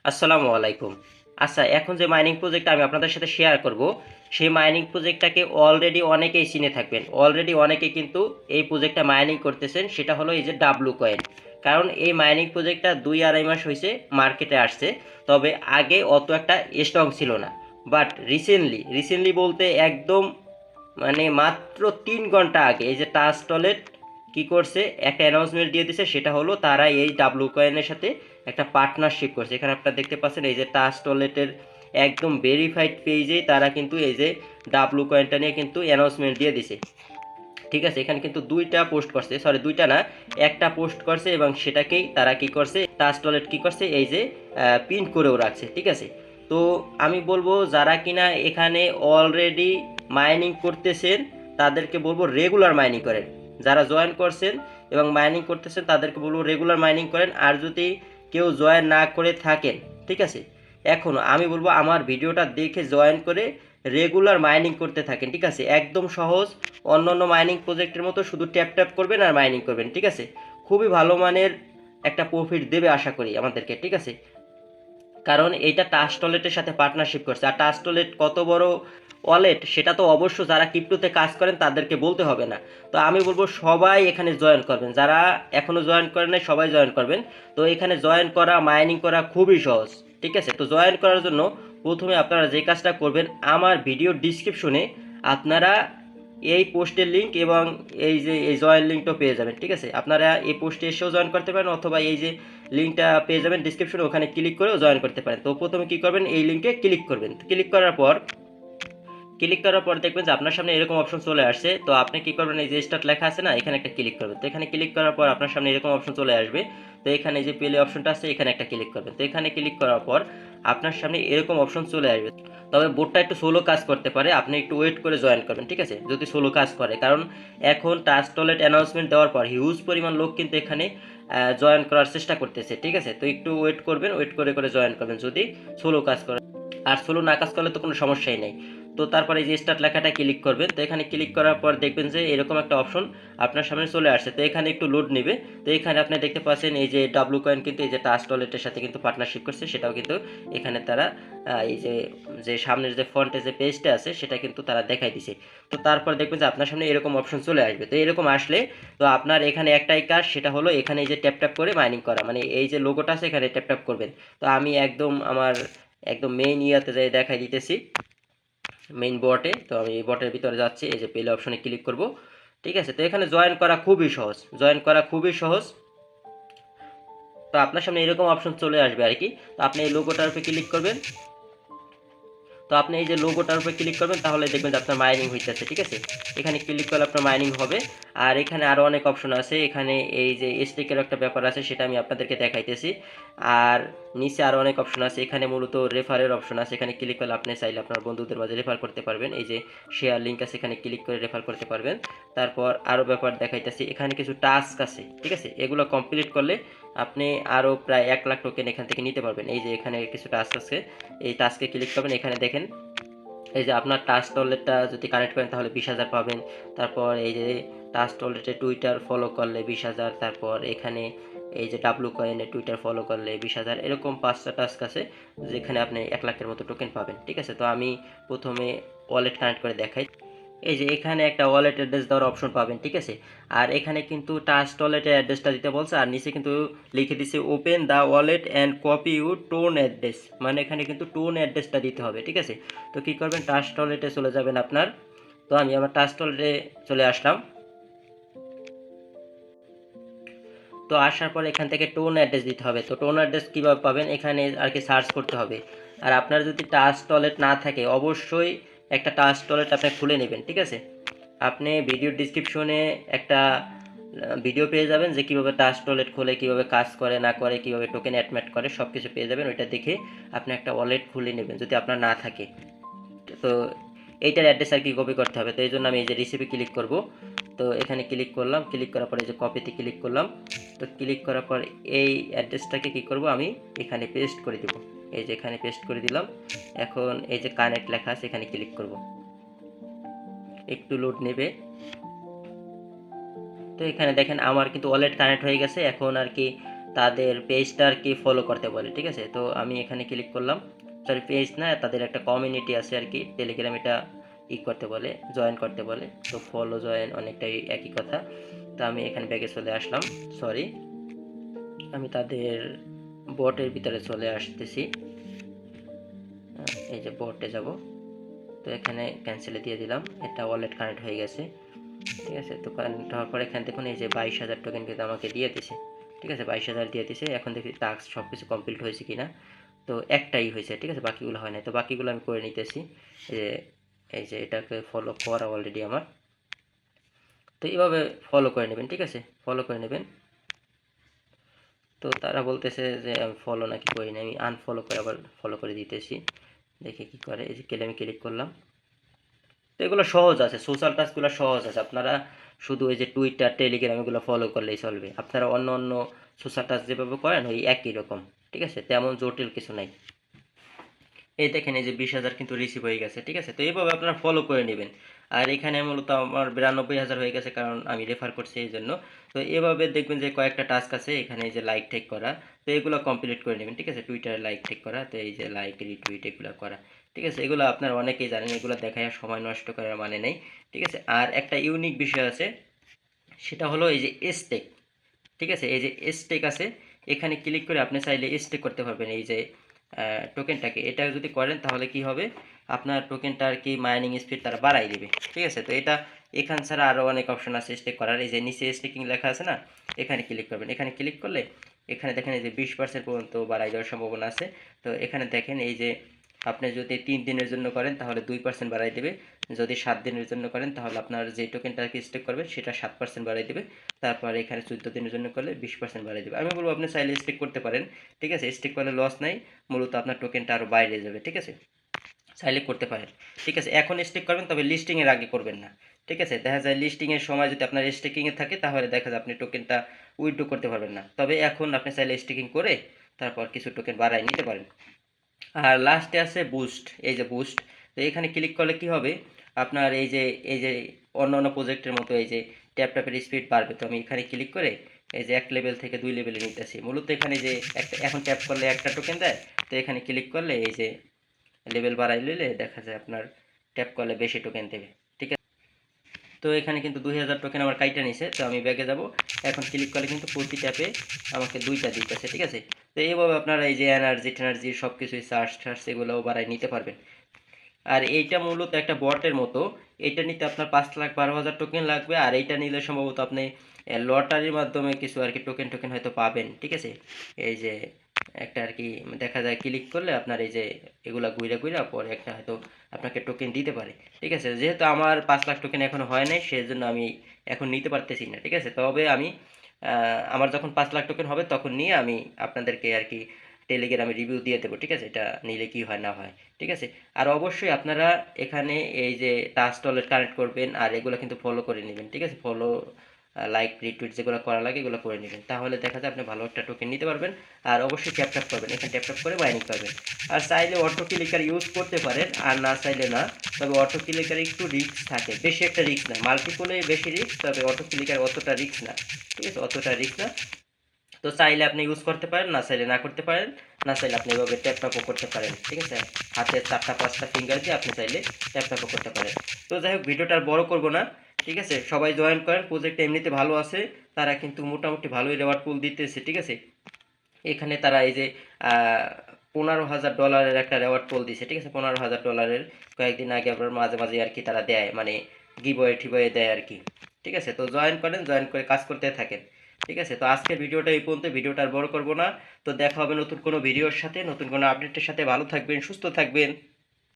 আসসালামু আলাইকুম। আচ্ছা, এখন যে মাইনিং প্রজেক্টটা আমি আপনাদের সাথে শেয়ার করব, সেই মাইনিং প্রজেক্টটাকে অলরেডি অনেকেই চিনে থাকবেন। অলরেডি অনেকে কিন্তু এই প্রজেক্টটা মাইনিং করতেছেন, সেটা হলো এই যে ডাব্লু কয়েন। কারণ এই মাইনিং প্রজেক্টটা ২-২.৫ মাস হয়েছে মার্কেটে আসছে, তবে আগে অত একটা স্ট্রং ছিল না। বাট রিসেন্টলি বলতে একদম মানে মাত্র ৩ ঘন্টা আগে এই যে টাচ টলেট কি করছে, একটা অ্যানাউন্সমেন্ট দিয়ে দিছে, সেটা হলো তারা এই ডাব্লু কয়েনের সাথে একটা পার্টনারশিপ করছে। এখানে আপনারা দেখতে পাচ্ছেন এই যে টাচ টলেটের একদম ভেরিফাইড পেজেই তারা কিন্তু এই যে ডাব্লু কয়েনটা নিয়ে কিন্তু অ্যানাউন্সমেন্ট দিয়ে দিছে। ঠিক আছে, এখানে কিন্তু দুইটা পোস্ট করছে, সরি দুইটা না, একটা পোস্ট করছে এবং সেটাকেই তারা কি করছে, টাচ টলেট কি করছে, এই যে প্রিন্ট করেও রাখছে। ঠিক আছে, তো আমি বলবো যারা কিনা এখানে অলরেডি মাইনিং করতেছেন তাদেরকে বলবো রেগুলার মাইনিং করেন। যারা জয়েন করছেন এবং মাইনিং করতেছেন তাদেরকে বলবো রেগুলার মাইনিং করেন। আর যদি কেউ জয়েন না করে থাকেন, ঠিক আছে, এখনও আমি বলবো আমার ভিডিওটা দেখে জয়েন করে রেগুলার মাইনিং করতে থাকেন। ঠিক আছে, একদম সহজ, অন্যান্য মাইনিং প্রজেক্টের মতো শুধু ট্যাপ ট্যাপ করবেন আর মাইনিং করবেন। ঠিক আছে, খুবই ভালো মানের একটা প্রফিট দেবে আশা করি আমাদেরকে। ঠিক আছে, কারণ এইটা টাস্টলেটের সাথে পার্টনারশিপ করছে। আর টাস্টলেট কত বড় ওয়ালেট সেটা তো অবশ্য যারা ক্রিপ্টোতে কাজ করেন তাদেরকে বলতে হবে না। তো আমি বলবো সবাই এখানে জয়েন করবেন, যারা এখনও জয়েন করেন নাই সবাই জয়েন করবেন। তো এখানে জয়েন করা, মাইনিং করা খুবই সহজ। ঠিক আছে, তো জয়েন করার জন্য প্রথমে আপনারা যে কাজটা করবেন, আমার ভিডিও ডিসক্রিপশনে আপনারা এই পোস্টের লিঙ্ক এবং এই যে এই জয়েন লিঙ্কটা পেয়ে যাবেন। ঠিক আছে, আপনারা এই পোস্টে এসেও জয়েন করতে পারেন, অথবা এই যে লিঙ্কটা পেয়ে যাবেন ডিসক্রিপশনে, ওখানে ক্লিক করেও জয়েন করতে পারেন। তো প্রথমে কী করবেন, এই লিঙ্কে ক্লিক করবেন। ক্লিক করার পর দেখবেন যে আপনার সামনে এরকম অপশন চলে আসছে। তো আপনি কি করবেন, এই যে স্টার্ট লেখা আছে না, এখানে একটা ক্লিক করবেন। তো এখানে ক্লিক করার পর আপনার সামনে এরকম অপশন চলে আসবে। তো এখানে যে প্লে অপশনটা আছে এখানে একটা ক্লিক করবেন। তো এখানে ক্লিক করার পর আপনার সামনে এরকম অপশন চলে আসবে। তবে বোর্ডটা একটু স্লো কাজ করতে পারে, আপনি একটু ওয়েট করে জয়েন করবেন। ঠিক আছে, যদি স্লো কাজ করে, কারণ এখন টাচ টলেট অ্যানাউন্সমেন্ট দেওয়ার পর হিউজ পরিমাণ লোক কিন্তু এখানে জয়েন করার চেষ্টা করতেছে। ঠিক আছে, তো একটু ওয়েট করবেন, ওয়েট করে করে জয়েন করবেন যদি স্লো কাজ করে। আর স্লো না কাজ করলে তো কোনো সমস্যাই নেই। তো তারপরে এই যে স্টার্ট লেখাটা ক্লিক করবেন। তো এখানে ক্লিক করার পর দেখবেন যে এরকম একটা অপশন আপনার সামনে চলে আসছে। তো এখানে একটু লোড নেবে। তো এখানে আপনি দেখতে পাচ্ছেন এই যে ডাব্লু কয়েন কিন্তু এই যে টাচ টলেটের সাথে কিন্তু পার্টনারশিপ করছে, সেটাও কিন্তু এখানে তারা এই যে যে সামনের যে ফ্রন্টে যে পেজটা আছে সেটা কিন্তু তারা দেখাই দিছে। তো তারপর দেখবেন যে আপনার সামনে এরকম অপশন চলে আসবে। তো এরকম আসলে তো আপনার এখানে একটাই কাজ, সেটা হলো এখানে এই যে ট্যাপ ট্যাপ করে মাইনিং করা, মানে এই যে লোগোটা আছে এখানে ট্যাপ ট্যাপ করবেন। তো আমি একদম আমার একদম মেইন ইয়াতে যাই দেখাই দিতেছি, মেইন বটে। তো আমি এই বটের ভিতরে যাচ্ছি, এই যে প্লে অপশনে ক্লিক করব। ঠিক আছে, তো এখানে জয়েন করা খুবই সহজ, জয়েন করা খুবই সহজ। তো আপনার সামনে এরকম অপশন চলে আসবে আর কি। তো আপনি এই লোগোটার উপরে ক্লিক করবেন। তো আপনি এই যে লোগোটার উপরে ক্লিক করবেন, তাহলে দেখবেন যে আপনার মাইনিং হইতেছে। ঠিক আছে, এখানে ক্লিক করলে আপনার মাইনিং হবে। আর এখানে আরও অনেক অপশন আছে, এখানে এই যে স্টিকের একটা ব্যাপার আছে সেটা আমি আপনাদেরকে দেখাইতেছি। আর নিচে আরও অনেক অপশন আছে, এখানে মূলত রেফারের অপশন আছে, এখানে ক্লিক করলে আপনি চাইলে আপনার বন্ধুদের মাঝে রেফার করতে পারবেন। এই যে শেয়ার লিঙ্ক আছে, এখানে ক্লিক করে রেফার করতে পারবেন। তারপর আরও ব্যাপার দেখাইতেছি, এখানে কিছু টাস্ক আছে। ঠিক আছে, এগুলো কমপ্লিট করলে আপনি আরও প্রায় 1 লাখ টোকেন এখান থেকে নিতে পারবেন। এই যে এখানে কিছু টাস্ক আছে, এই টাস্কে ক্লিক করবেন। এখানে দেখেন এই যে আপনার টাচ টলেটটা যদি কানেক্ট করেন তাহলে 20,000 পাবেন। তারপর এই যে টাচ টলেটে টুইটার ফলো করলে 20,000। তারপর এখানে এই যে ডাব্লু কয়েনে টুইটার ফলো করলে 20,000। এরকম 5টা টাস্ক আছে যেখানে আপনি 1 লাখের মতো টোকেন পাবেন। ঠিক আছে, তো আমি প্রথমে ওয়ালেট কানেক্ট করে দেখাই। এই যে এখানে একটা ওয়ালেট অ্যাড্রেস দেওয়ার অপশন পাবেন। ঠিক আছে, আর এখানে কিন্তু টাচ ওয়ালেটের অ্যাড্রেসটা দিতে বলছে, আর নিচে কিন্তু লিখে দিছে open the wallet and copy your tone address, মানে এখানে কিন্তু টোন অ্যাড্রেসটা দিতে হবে। ঠিক আছে, তো কী করবেন, টাচ ওয়ালেটে চলে যাবেন আপনার। তো আমি আমার টাচ ওয়ালেটে চলে আসলাম। তো আসার পর এখান থেকে টোন অ্যাড্রেস দিতে হবে। তো টোন অ্যাড্রেস কীভাবে পাবেন, এখানে আর কি সার্চ করতে হবে। আর আপনার যদি টাচ ওয়ালেট না থাকে অবশ্যই একটা টাচ ওয়ালেট আপনি খুলে নেবেন। ঠিক আছে, আপনি ভিডিও ডিসক্রিপশনে একটা ভিডিও পেয়ে যাবেন যে কীভাবে টাচ ওয়ালেট খোলে, কীভাবে কাজ করে না করে, কীভাবে টোকেন অ্যাডমেট করে, সব কিছু পেয়ে যাবেন। ওইটা দেখে আপনি একটা ওয়ালেট খুলে নেবেন যদি আপনার না থাকে। তো এইটার অ্যাড্রেস আর কি কপি করতে হবে। তো এই জন্য আমি এই যে রিসিপে ক্লিক করব। তো এখানে ক্লিক করলাম, ক্লিক করার পরে এই যে কপিতে ক্লিক করলাম। তো ক্লিক করার পর এই অ্যাড্রেসটাকে কি করব, আমি এখানে পেস্ট করে দেব। এই যে এখানে পেস্ট করে দিলাম। এখন এই যে কানেক্ট লেখা আছে এখানে ক্লিক করব, একটু লোড নেবে। তো এখানে দেখেন আমার কিন্তু ওয়ালেট কানেক্ট হয়ে গেছে। এখন আর কি তাদের পেজটা আর কি ফলো করতে বলে, ঠিক আছে। তো আমি এখানে ক্লিক করলাম, সরি পেজ না, তাদের একটা কমিউনিটি আছে আর কি টেলিগ্রাম, এটা করতে বলে, জয়েন করতে বলে। তো ফলো জয়েন অনেকটাই একই কথা। তো আমি এখানে ব্যাগে চলে আসলাম, সরি আমি তাদের বটের ভিতরে চলে আসতেছি, এই যে বটে যাব। তো এখানে ক্যান্সেলে দিয়ে দিলাম, এটা ওয়ালেট কানেক্ট হয়ে গেছে, ঠিক আছে। তো কানেক্ট হওয়ার পর এখানে দেখুন এই যে 22,000 টোকেন কিন্তু আমাকে দিয়ে দিছে, ঠিক আছে, 22,000 দিয়ে দিছে। এখন দেখি টাস্ক সব কিছু কমপ্লিট হয়েছে কিনা। তো একটাই হয়েছে, ঠিক আছে, বাকিগুলো হয় না। তো বাকিগুলো আমি করে নিতেছি, এই যে এটাকে ফলো করা অলরেডি আমার। তো এইভাবে ফলো করে নেবেন, ঠিক আছে, ফলো করে নেবেন। তো তারা বলতেছে যে আমি ফলো নাকি করি না, আমি আনফলো করে আবার ফলো করে দিতেছি, দেখি কি করে। এই যে আমি ক্লিক করলাম। তো এগুলো সহজ আছে, সোশ্যাল টাস্কগুলো সহজ আছে, আপনারা শুধু এই যে টুইটার টেলিগ্রাম এগুলো ফলো করলেই চলবে। আপনারা অন্য অন্য সোশ্যাল টাস্ক যেভাবে করেন ওই একই রকম, ঠিক আছে, তেমন জটিল কিছু নাই। এই দেখেন এই যে 20,000 কিন্তু রিসিভ হয়ে গেছে, ঠিক আছে। তো এইভাবে আপনারা ফলো করে নেবেন। আর এখানে মূলত আমার 92,000 হয়ে গেছে, কারণ আমি রেফার করছি এই জন্য। তো এভাবে দেখবেন যে কয়েকটা টাস্ক আছে এখানে, এই যে লাইক টেক করা, তো এগুলো কমপ্লিট করে নেবেন, ঠিক আছে। টুইটারে লাইক টেক করা, তো এই যে লাইক রিটুইট এগুলো করা, ঠিক আছে। এগুলো আপনারা অনেকেই জানেন, এগুলো দেখায় সময় নষ্ট করার মানে নেই, ঠিক আছে। আর একটা ইউনিক বিষয় আছে, সেটা হলো এই যে স্টেক, ঠিক আছে। এই যে স্টেক আছে, এখানে ক্লিক করে আপনি চাইলে স্টেক করতে পারবেন এই যে টোকেনটাকে। এটা যদি করেন তাহলে কি হবে, আপনার টোকেনটা আর কি মাইনিং স্পিড তারা বাড়াই দিবে, ঠিক আছে। তো এটা এখান ছাড়া আরও অনেক অপশন আছে স্টেক করার। এই যে নিচে স্টেকিং লেখা আছে না, এখানে ক্লিক করবেন। এখানে ক্লিক করলে এখানে দেখেন এই যে 20% পর্যন্ত বাড়াই দেওয়ার সম্ভাবনা আছে। তো এখানে দেখেন এই যে আপনি যদি 3 দিনের জন্য করেন তাহলে 2% বাড়াই দেবে, যদি 7 দিনের জন্য করেন তাহলে আপনার যে টোকেনটা আর কি স্টেক করবেন সেটা 7% বাড়াই দেবে। তারপর এখানে 14 দিনের জন্য করলে 20% বাড়িয়ে দেবে। আমি বলবো আপনি চাইলে স্টেক করতে পারেন, ঠিক আছে। স্টেক করলে লস নাই, মূলত আপনার টোকেনটা আরও বাইরে যাবে, ঠিক আছে। চাইলে করতে পারেন, ঠিক আছে। এখন স্টেক করবেন, তবে লিস্টিংয়ের আগে করবেন না, ঠিক আছে। দেখা যায় লিস্টিংয়ের সময় যদি আপনার স্টেকিংয়ে থাকে তাহলে দেখা যায় আপনি টোকেনটা উইথড্র করতে পারবেন না। তবে এখন আপনি চাইলে স্টেকিং করে তারপর কিছু টোকেন বাড়ায় নিতে পারেন। আর লাস্টে আছে বুস্ট, এই যে বুস্ট। তো এখানে ক্লিক করলে কি হবে, আপনার এই যে অন্য অন্য প্রজেক্টের মতো এই যে ট্যাপের স্পিড বাড়বে। তো আমি এখানে ক্লিক করে এই যে 1 লেভেল থেকে 2 লেভেলে নিতেছি। মূলত এখানে যে একটা এখন ট্যাপ করলে একটা টোকেন দেয়, তো এখানে ক্লিক করলে এই যে লেভেল বাড়াই নিলে দেখা যায় আপনার ট্যাপ করলে বেশি টোকেন দেবে, ঠিক আছে। তো এখানে কিন্তু 2,000 টোকেন আমার কাইটা নিছে। তো আমি ব্যাগে যাব, এখন ক্লিক করলে কিন্তু প্রতি ট্যাপে আমাকে 2টা দিতেছে, ঠিক আছে। তো এইভাবে আপনারা এই যে এনার্জি টেনার্জি সব কিছুই চার্জ টার্জ এগুলোও বাড়াই নিতে পারবেন। আর এইটা মূলত একটা বটের মতো, এটা নিতে আপনার 5,12,000 টোকেন লাগবে। আর এইটা নিলে সম্ভবত আপনি লটারির মাধ্যমে কিছু আর কি টোকেন টোকেন হয়তো পাবেন, ঠিক আছে। এই যে একটা আর কি দেখা যায় ক্লিক করলে আপনার এই যে এগুলা ঘুরে ঘুরে পরে একটা হয়তো আপনাকে টোকেন দিতে পারে, ঠিক আছে। যেহেতু আমার 5 লাখ টোকেন এখনো হয় নাই, সেজন্য আমি এখন নিতে পারতেছি না, ঠিক আছে। তবে আমি আমার যখন 5 লাখ টোকেন হবে তখন নিয়ে আমি আপনাদেরকে আর কি টেলিগ্রামে রিভিউ দিয়ে দেবো, ঠিক আছে, এটা নিলে কি হয় না হয়, ঠিক আছে। আর অবশ্যই আপনারা এখানে এই যে টাস্ক ওয়ালেট কানেক্ট করবেন, আর এগুলো কিন্তু ফলো করে নেবেন, ঠিক আছে। ফলো লাইক রিটুইট যেগুলো করা লাগে এগুলো করে নেবেন, তাহলে দেখা যায় আপনি ভালো একটা টোকেন নিতে পারবেন। আর অবশ্যই ট্যাপ ট্যাপ করবেন, এখানে ট্যাপ ট্যাপ করে বাইনিং করবেন। আর চাইলে অটো ক্লিকার ইউজ করতে পারেন, আর না চাইলে না। তবে অটো ক্লিকারে একটু রিস্ক থাকে, বেশি একটা রিস্ক না, মাল্টিপলে বেশি রিস্ক, তবে অটো ক্লিকার অতটা রিস্ক না, ঠিক আছে, অতটা রিস্ক না। তো চাইলে আপনি ইউজ করতে পারেন, না চাইলে না করতে পারেন, না চাইলে আপনি এভাবে ট্যাপ ট্যাপও করতে পারেন, ঠিক আছে। হাতের 4টা 5টা ফিঙ্গার দিয়ে আপনি চাইলে ট্যাপ ট্যাপও করতে পারেন। তো যাই হোক, ভিডিওটা আর বড় করবো না, ঠিক আছে। সবাই জয়েন করেন, প্রজেক্টটা এমনিতে ভালো আছে, তারা কিন্তু মোটামুটি ভালোই রেওয়ার্ড পুল দিতেছে, ঠিক আছে। এখানে তারা এই যে $15,000 একটা রেওয়ার্ড পুল দিছে, ঠিক আছে। $15,000 কয়েকদিন আগে আবার মাঝে মাঝে আর কি তারা দেয়, মানে গিভওয়ে টিভওয়ে দেয় আর কি, ঠিক আছে। তো জয়েন করেন, জয়েন করে কাজ করতে থাকেন, ঠিক আছে। তো আজকের ভিডিওটা এই পর্যন্ত, ভিডিওটা আর বড় করবো না। তো দেখা হবে নতুন কোনো ভিডিওর সাথে, নতুন কোনো আপডেটের সাথে। ভালো থাকবেন, সুস্থ থাকবেন।